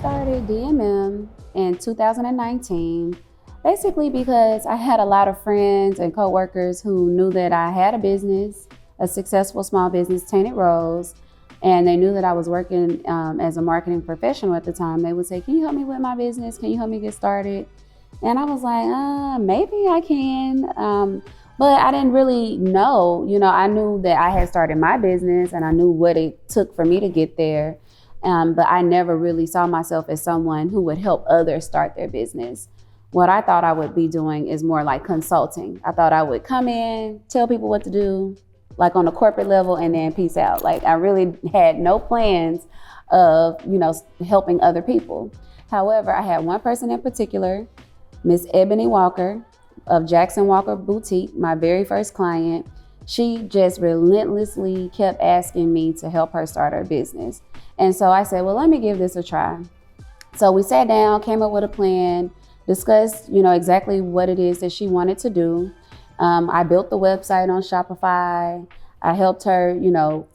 started DMM in 2019, basically because I had a lot of friends and coworkers who knew that I had a business, a successful small business, Tainted Rose, and they knew that I was working as a marketing professional at the time. They would say, "Can you help me with my business? Can you help me get started?" And I was like, maybe I can. But I didn't really know. I knew that I had started my business and I knew what it took for me to get there. But I never really saw myself as someone who would help others start their business. What I thought I would be doing is more like consulting. I thought I would come in, tell people what to do, like on a corporate level, and then peace out. Like I really had no plans of, helping other people. However, I had one person in particular, Miss Ebony Walker of Jackson Walker Boutique, my very first client. She just relentlessly kept asking me to help her start her business. And so I said, well, let me give this a try. So we sat down, came up with a plan, discussed, exactly what it is that she wanted to do. I built the website on Shopify. I helped her,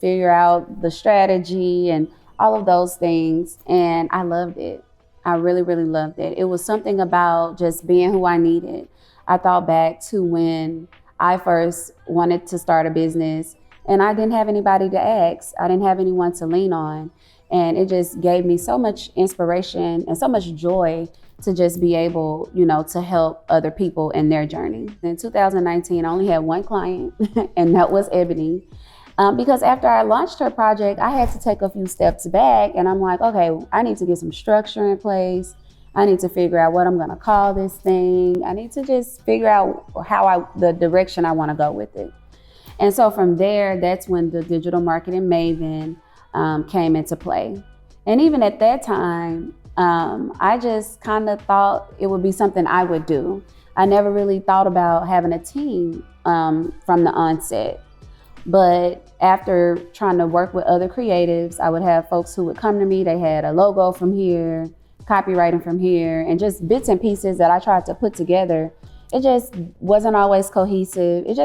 figure out the strategy and all of those things. And I loved it. I really, really loved it. It was something about just being who I needed. I thought back to when I first wanted to start a business and I didn't have anybody to ask. I didn't have anyone to lean on. And it just gave me so much inspiration and so much joy to just be able, to help other people in their journey. In 2019, I only had one client and that was Ebony. Because after I launched her project, I had to take a few steps back and I'm like, okay, I need to get some structure in place. I need to figure out what I'm gonna call this thing. I need to just figure out the direction I wanna go with it. And so from there, that's when the digital marketing maven came into play. And even at that time, I just kind of thought it would be something I would do. I never really thought about having a team from the onset. But after trying to work with other creatives, I would have folks who would come to me. They had a logo from here, copywriting from here, and just bits and pieces that I tried to put together. It just wasn't always cohesive. It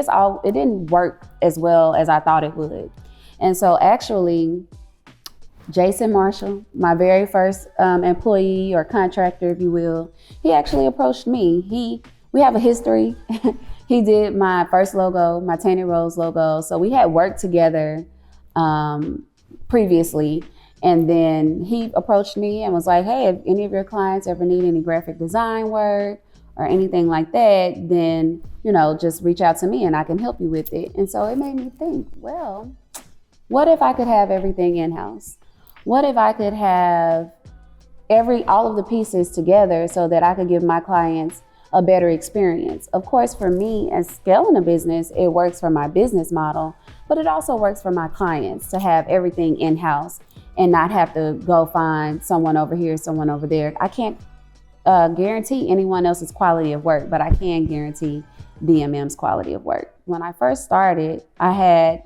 didn't work as well as I thought it would. And so actually, Jason Marshall, my very first employee or contractor, if you will, he actually approached me. We have a history. He did my first logo, my Tainted Rose logo. So we had worked together previously. And then he approached me and was like, hey, if any of your clients ever need any graphic design work or anything like that, then, just reach out to me and I can help you with it. And so it made me think, well, what if I could have everything in-house? What if I could have all of the pieces together so that I could give my clients a better experience? Of course, for me, as scaling a business, it works for my business model, but it also works for my clients to have everything in-house and not have to go find someone over here, someone over there. I can't guarantee anyone else's quality of work, but I can guarantee DMM's quality of work. When I first started, I had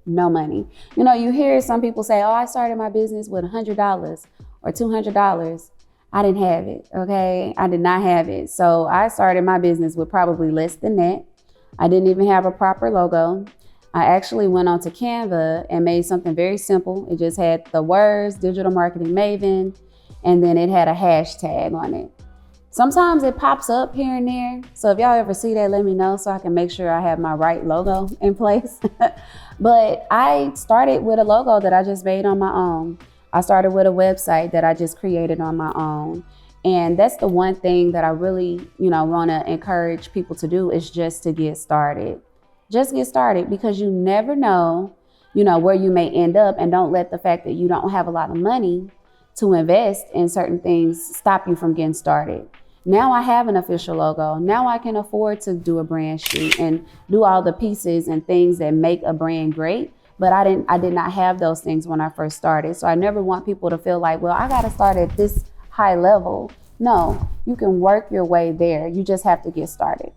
no money. You hear some people say, oh, I started my business with $100 or $200. I didn't have it, okay? I did not have it. So I started my business with probably less than that. I didn't even have a proper logo. I actually went onto Canva and made something very simple. It just had the words, digital marketing maven, and then it had a hashtag on it. Sometimes it pops up here and there. So if y'all ever see that, let me know so I can make sure I have my right logo in place. But I started with a logo that I just made on my own. I started with a website that I just created on my own. And that's the one thing that I really, want to encourage people to do is just to get started. Just get started because you never know, where you may end up, and don't let the fact that you don't have a lot of money to invest in certain things stop you from getting started. Now I have an official logo. Now I can afford to do a brand shoot and do all the pieces and things that make a brand great. But I did not have those things when I first started. So I never want people to feel like, well, I got to start at this high level. No, you can work your way there. You just have to get started.